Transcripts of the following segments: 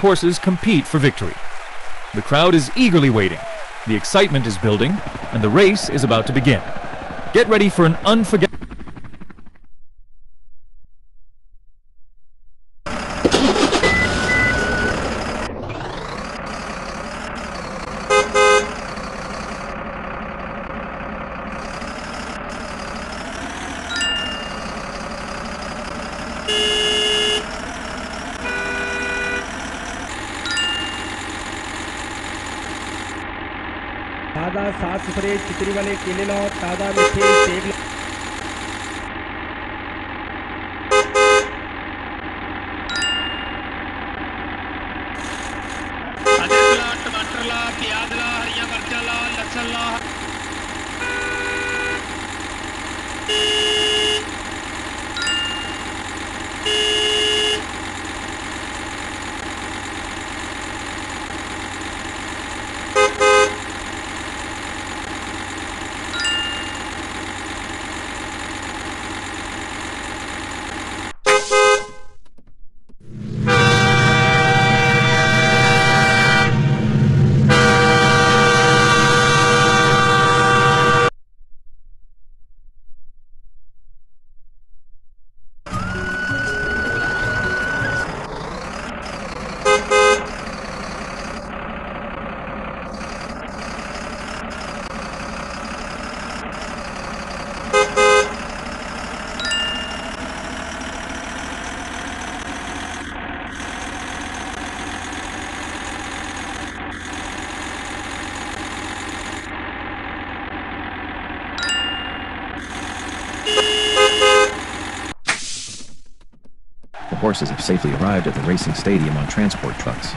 horses compete for victory. The crowd is eagerly waiting, the excitement is building, and the race is about to begin. Get ready for an unforgettable... ताज़ा साफ सुथरे चितरी वाले केले लाओ, ताज़ा मीठे सेब लाओ। अदरक ला, टमाटर ला, प्याज ला, हरिया मिर्चा ला, लहसुन ला। The horses have safely arrived at the racing stadium on transport trucks.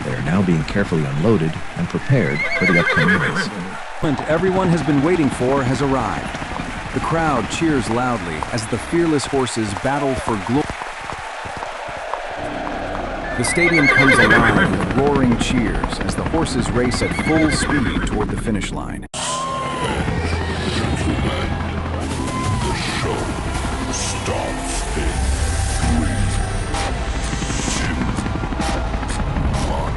They are now being carefully unloaded and prepared for the upcoming race. Everyone has been waiting for has arrived. The crowd cheers loudly as the fearless horses battle for glory. The stadium comes alive with roaring cheers as the horses race at full speed toward the finish line. The show starts in 3, 2, 1.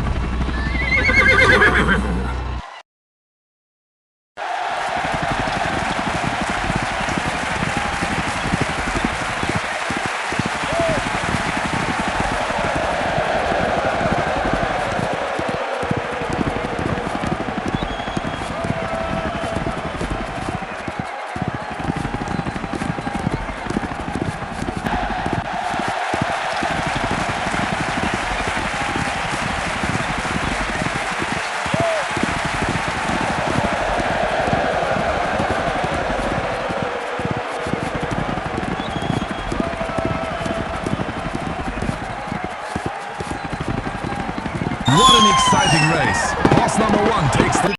What an exciting race! Horse number 1 takes the